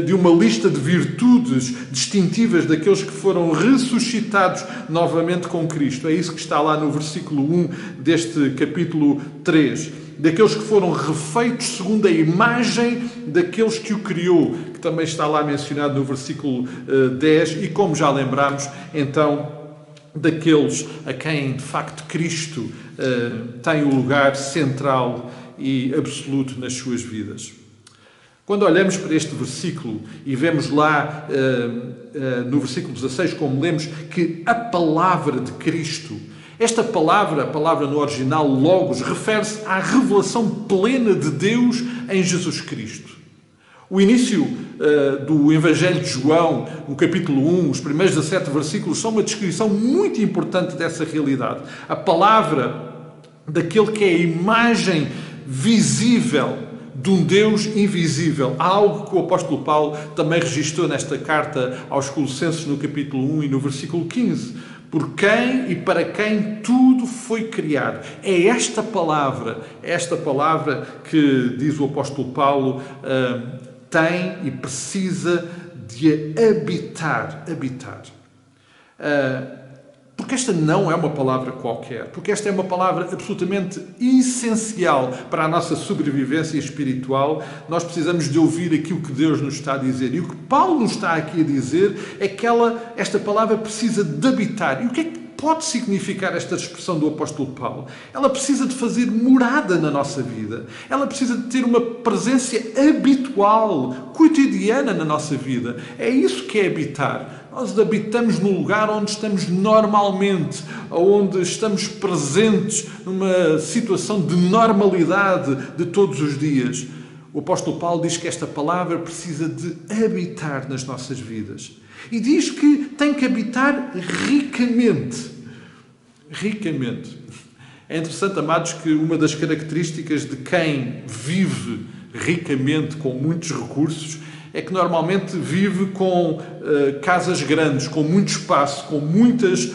de uma lista de virtudes distintivas daqueles que foram ressuscitados novamente com Cristo. É isso que está lá no versículo 1 deste capítulo 3. Daqueles que foram refeitos segundo a imagem daqueles que o criou, que também está lá mencionado no versículo 10, e como já lembramos, então, daqueles a quem, de facto, Cristo tem o lugar central e absoluto nas suas vidas. Quando olhamos para este versículo e vemos lá no versículo 16, como lemos, que a palavra de Cristo, esta palavra, a palavra no original, logos, refere-se à revelação plena de Deus em Jesus Cristo. O início do Evangelho de João, no capítulo 1, os primeiros 17 versículos, são uma descrição muito importante dessa realidade. A palavra daquele que é a imagem visível de um Deus invisível. Algo que o apóstolo Paulo também registrou nesta carta aos Colossenses, no capítulo 1 e no versículo 15. Por quem e para quem tudo foi criado. É esta palavra que, diz o apóstolo Paulo, tem e precisa de habitar. Porque esta não é uma palavra qualquer, porque esta é uma palavra absolutamente essencial para a nossa sobrevivência espiritual. Nós precisamos de ouvir aquilo que Deus nos está a dizer. E o que Paulo nos está aqui a dizer é que esta palavra precisa de habitar. E o que é que pode significar esta expressão do apóstolo Paulo? Ela precisa de fazer morada na nossa vida. Ela precisa de ter uma presença habitual, cotidiana na nossa vida. É isso que é habitar. Nós habitamos num lugar onde estamos normalmente, onde estamos presentes numa situação de normalidade de todos os dias. O apóstolo Paulo diz que esta palavra precisa de habitar nas nossas vidas. E diz que tem que habitar ricamente. Ricamente. É interessante, amados, que uma das características de quem vive ricamente, com muitos recursos, é que normalmente vive com casas grandes, com muito espaço, com muitos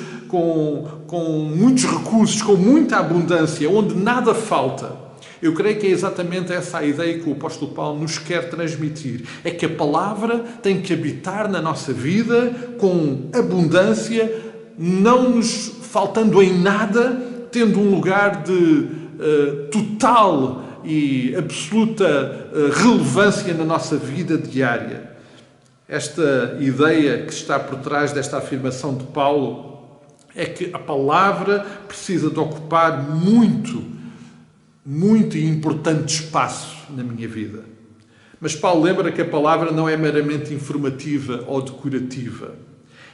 recursos, com muita abundância, onde nada falta. Eu creio que é exatamente essa a ideia que o apóstolo Paulo nos quer transmitir. É que a palavra tem que habitar na nossa vida com abundância, não nos faltando em nada, tendo um lugar de total e absoluta relevância na nossa vida diária. Esta ideia que está por trás desta afirmação de Paulo é que a palavra precisa de ocupar muito e importante espaço na minha vida. Mas Paulo lembra que a palavra não é meramente informativa ou decorativa.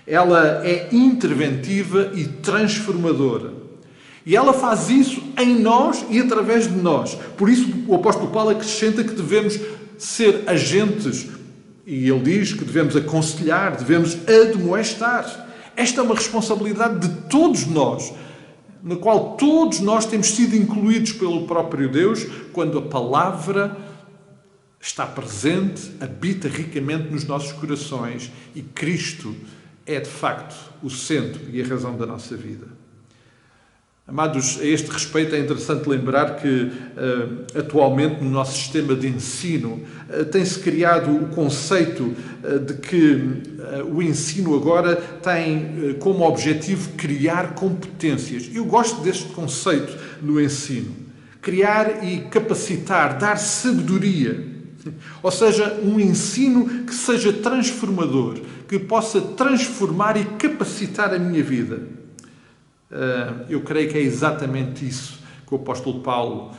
Ela é interventiva e transformadora. E ela faz isso em nós e através de nós. Por isso o apóstolo Paulo acrescenta que devemos ser agentes, e ele diz que devemos aconselhar, devemos admoestar. Esta é uma responsabilidade de todos nós, na qual todos nós temos sido incluídos pelo próprio Deus, quando a palavra está presente, habita ricamente nos nossos corações e Cristo é, de facto, o centro e a razão da nossa vida. Amados, a este respeito é interessante lembrar que atualmente no nosso sistema de ensino tem-se criado o conceito de que o ensino agora tem como objetivo criar competências. Eu gosto deste conceito no ensino. Criar e capacitar, dar sabedoria. Ou seja, um ensino que seja transformador, que possa transformar e capacitar a minha vida. Eu creio que é exatamente isso que o apóstolo Paulo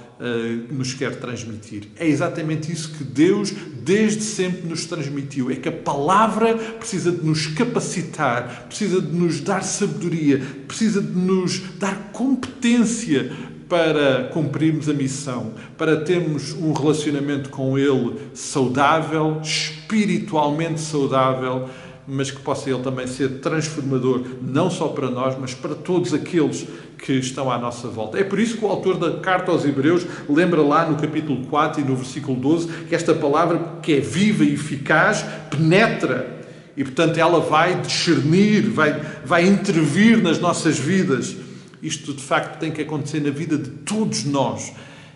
nos quer transmitir. É exatamente isso que Deus desde sempre nos transmitiu. É que a palavra precisa de nos capacitar, precisa de nos dar sabedoria, precisa de nos dar competência para cumprirmos a missão, para termos um relacionamento com Ele saudável, espiritualmente saudável, mas que possa Ele também ser transformador, não só para nós, mas para todos aqueles que estão à nossa volta. É por isso que o autor da Carta aos Hebreus lembra lá no capítulo 4 e no versículo 12 que esta palavra, que é viva e eficaz, penetra e, portanto, ela vai discernir, vai intervir nas nossas vidas. Isto, de facto, tem que acontecer na vida de todos nós.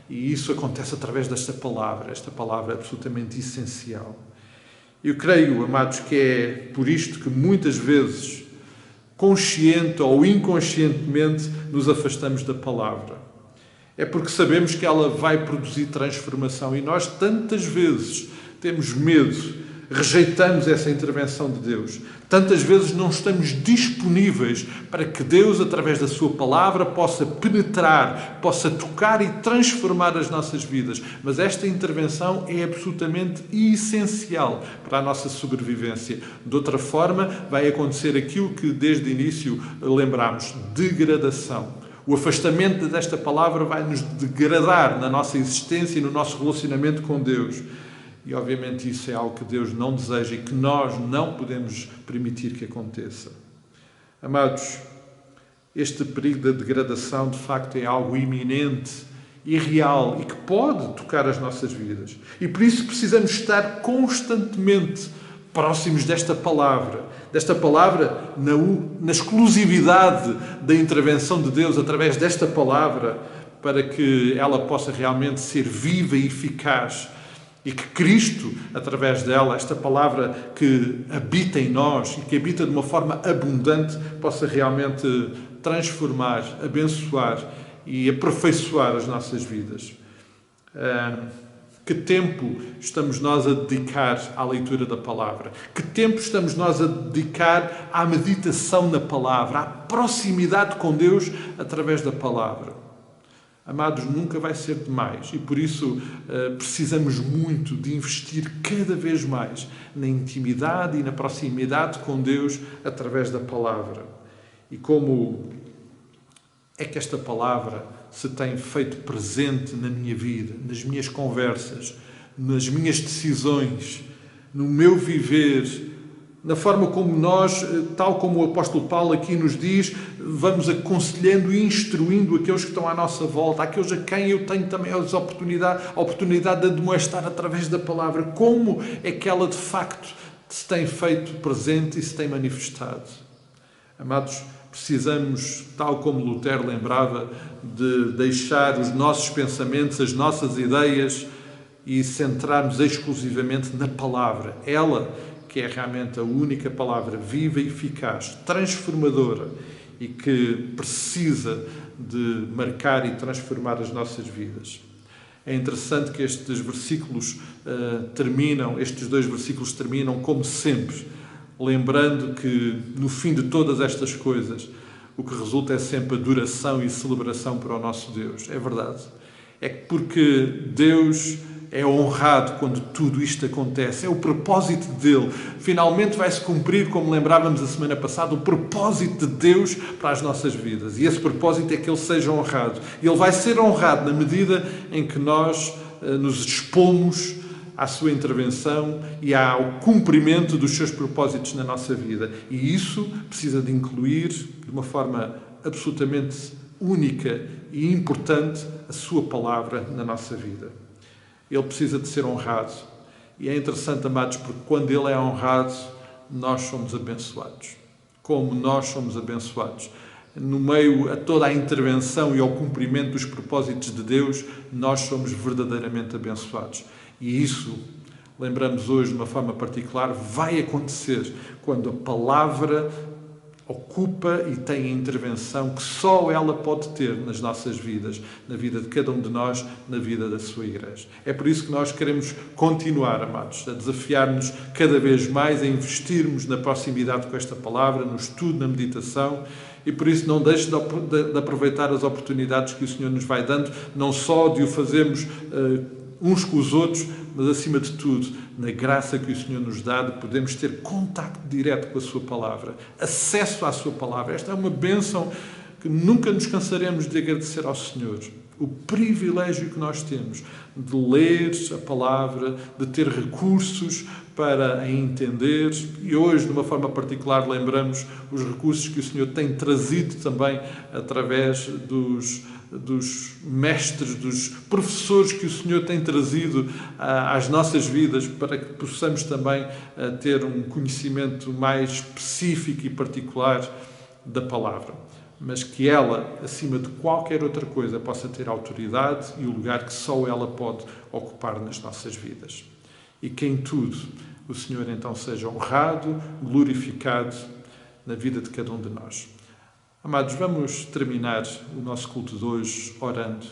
E isso acontece através desta palavra. Esta palavra é absolutamente essencial. Eu creio, amados, que é por isto que muitas vezes, consciente ou inconscientemente, nos afastamos da palavra. É porque sabemos que ela vai produzir transformação e nós tantas vezes temos medo, rejeitamos essa intervenção de Deus. Tantas vezes não estamos disponíveis para que Deus, através da sua palavra, possa penetrar, possa tocar e transformar as nossas vidas. Mas esta intervenção é absolutamente essencial para a nossa sobrevivência. De outra forma, vai acontecer aquilo que desde o início lembramos: degradação. O afastamento desta palavra vai nos degradar na nossa existência e no nosso relacionamento com Deus. E, obviamente, isso é algo que Deus não deseja e que nós não podemos permitir que aconteça. Amados, este perigo da degradação, de facto, é algo iminente e real e que pode tocar as nossas vidas. E, por isso, precisamos estar constantemente próximos desta palavra na exclusividade da intervenção de Deus através desta palavra, para que ela possa realmente ser viva e eficaz. E que Cristo, através dela, esta palavra que habita em nós e que habita de uma forma abundante, possa realmente transformar, abençoar e aperfeiçoar as nossas vidas. Que tempo estamos nós a dedicar à leitura da palavra? Que tempo estamos nós a dedicar à meditação na palavra, à proximidade com Deus através da palavra? Amados, nunca vai ser demais e por isso precisamos muito de investir cada vez mais na intimidade e na proximidade com Deus através da palavra. E como é que esta palavra se tem feito presente na minha vida, nas minhas conversas, nas minhas decisões, no meu viver, na forma como nós, tal como o apóstolo Paulo aqui nos diz, vamos aconselhando e instruindo aqueles que estão à nossa volta, aqueles a quem eu tenho também a oportunidade de demonstrar através da palavra como é que ela de facto se tem feito presente e se tem manifestado. Amados, precisamos, tal como Lutero lembrava, de deixar os nossos pensamentos, as nossas ideias e centrarmos exclusivamente na palavra. Ela que é realmente a única palavra viva e eficaz, transformadora e que precisa de marcar e transformar as nossas vidas. É interessante que estes dois versículos terminam como sempre, lembrando que no fim de todas estas coisas o que resulta é sempre adoração e celebração para o nosso Deus. É verdade. É porque Deus é honrado quando tudo isto acontece. É o propósito dele. Finalmente vai-se cumprir, como lembrávamos a semana passada, o propósito de Deus para as nossas vidas. E esse propósito é que ele seja honrado. E ele vai ser honrado na medida em que nós nos expomos à sua intervenção e ao cumprimento dos seus propósitos na nossa vida. E isso precisa de incluir, de uma forma absolutamente única e importante, a sua palavra na nossa vida. Ele precisa de ser honrado. E é interessante, amados, porque quando ele é honrado, nós somos abençoados. Como nós somos abençoados. No meio a toda a intervenção e ao cumprimento dos propósitos de Deus, nós somos verdadeiramente abençoados. E isso, lembramos hoje de uma forma particular, vai acontecer quando a palavra ocupa e tem a intervenção que só ela pode ter nas nossas vidas, na vida de cada um de nós, na vida da sua igreja. É por isso que nós queremos continuar, amados, a desafiar-nos cada vez mais a investirmos na proximidade com esta palavra, no estudo, na meditação, e por isso não deixe de aproveitar as oportunidades que o Senhor nos vai dando, não só de o fazermos uns com os outros, mas acima de tudo, na graça que o Senhor nos dá, de podermos ter contacto direto com a sua palavra, acesso à sua palavra. Esta é uma bênção que nunca nos cansaremos de agradecer ao Senhor. O privilégio que nós temos de ler a palavra, de ter recursos para a entender, e hoje, de uma forma particular, lembramos os recursos que o Senhor tem trazido também através dos mestres, dos professores que o Senhor tem trazido às nossas vidas, para que possamos também ter um conhecimento mais específico e particular da palavra. Mas que ela, acima de qualquer outra coisa, possa ter autoridade e o lugar que só ela pode ocupar nas nossas vidas. E que em tudo o Senhor então seja honrado, glorificado na vida de cada um de nós. Amados, vamos terminar o nosso culto de hoje orando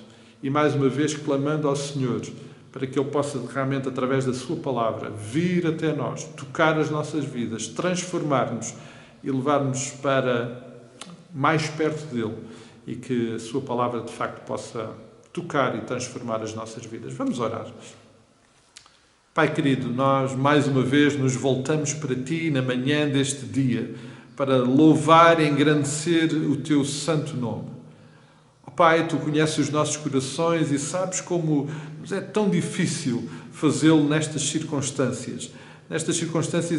e mais uma vez clamando ao Senhor para que Ele possa realmente, através da sua palavra, vir até nós, tocar as nossas vidas, transformar-nos e levar-nos para mais perto dEle e que a sua palavra de facto possa tocar e transformar as nossas vidas. Vamos orar. Pai querido, nós mais uma vez nos voltamos para Ti na manhã deste dia para louvar e engrandecer o Teu santo nome. Oh Pai, Tu conheces os nossos corações e sabes como nos é tão difícil fazê-lo nestas circunstâncias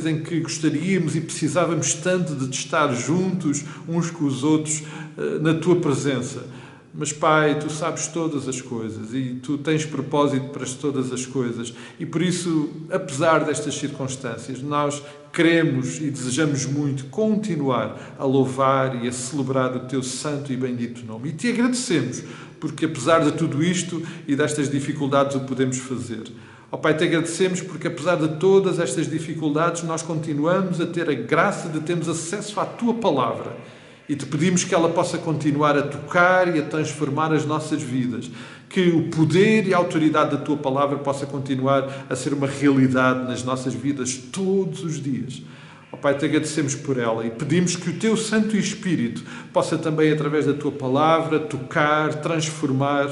em que gostaríamos e precisávamos tanto de estar juntos uns com os outros na Tua presença. Mas, Pai, Tu sabes todas as coisas e Tu tens propósito para todas as coisas. E por isso, apesar destas circunstâncias, nós queremos e desejamos muito continuar a louvar e a celebrar o Teu santo e bendito nome. E Te agradecemos, porque apesar de tudo isto e destas dificuldades o podemos fazer. Ó Pai, Te agradecemos porque apesar de todas estas dificuldades nós continuamos a ter a graça de termos acesso à Tua palavra E te pedimos que ela possa continuar a tocar e a transformar as nossas vidas. Que o poder e a autoridade da Tua Palavra possa continuar a ser uma realidade nas nossas vidas todos os dias. Ó Pai, te agradecemos por ela e pedimos que o Teu Santo Espírito possa também, através da Tua Palavra, tocar, transformar,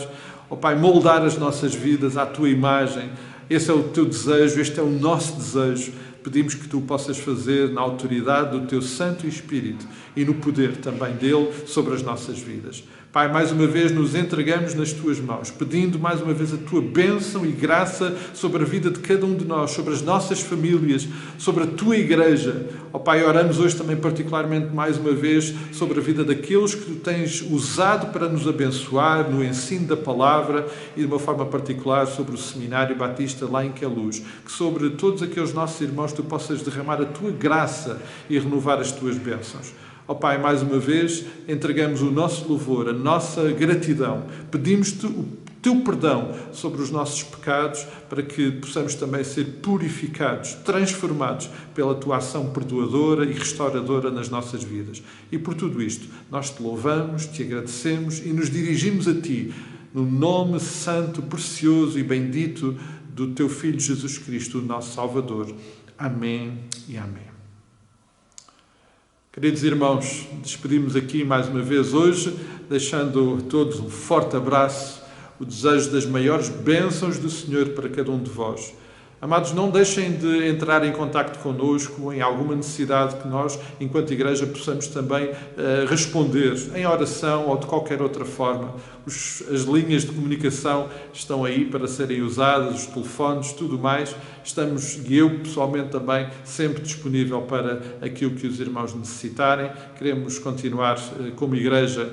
ó Pai, moldar as nossas vidas à Tua imagem. Esse é o Teu desejo, este é o nosso desejo. Pedimos que Tu possas fazer na autoridade do Teu Santo Espírito e no poder também dele sobre as nossas vidas. Pai, mais uma vez nos entregamos nas Tuas mãos, pedindo mais uma vez a Tua bênção e graça sobre a vida de cada um de nós, sobre as nossas famílias, sobre a Tua Igreja. Ó Pai, oramos hoje também particularmente mais uma vez sobre a vida daqueles que Tu tens usado para nos abençoar no ensino da Palavra e de uma forma particular sobre o Seminário Batista lá em Queluz. Que sobre todos aqueles nossos irmãos Tu possas derramar a Tua graça e renovar as Tuas bênçãos. Ó Pai, mais uma vez, entregamos o nosso louvor, a nossa gratidão. Pedimos-te o Teu perdão sobre os nossos pecados para que possamos também ser purificados, transformados pela Tua ação perdoadora e restauradora nas nossas vidas. E por tudo isto, nós Te louvamos, Te agradecemos e nos dirigimos a Ti, no nome santo, precioso e bendito do Teu Filho Jesus Cristo, o nosso Salvador. Amém e amém. Queridos irmãos, despedimos aqui mais uma vez hoje, deixando a todos um forte abraço, o desejo das maiores bênçãos do Senhor para cada um de vós. Amados, não deixem de entrar em contacto connosco em alguma necessidade que nós, enquanto Igreja, possamos também responder em oração ou de qualquer outra forma. As linhas de comunicação estão aí para serem usadas, os telefones, tudo mais. Estamos, e eu pessoalmente também, sempre disponível para aquilo que os irmãos necessitarem. Queremos continuar como Igreja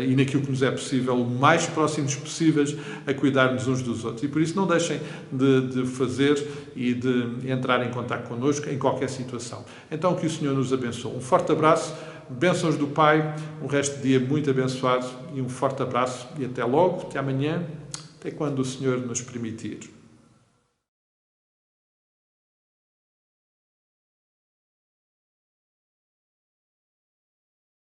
e naquilo que nos é possível, o mais próximos possíveis, a cuidarmos uns dos outros. E por isso não deixem de fazer e de entrar em contacto connosco em qualquer situação. Então que o Senhor nos abençoe. Um forte abraço, bênçãos do Pai, um resto de dia muito abençoado e um forte abraço e até logo, até amanhã, até quando o Senhor nos permitir.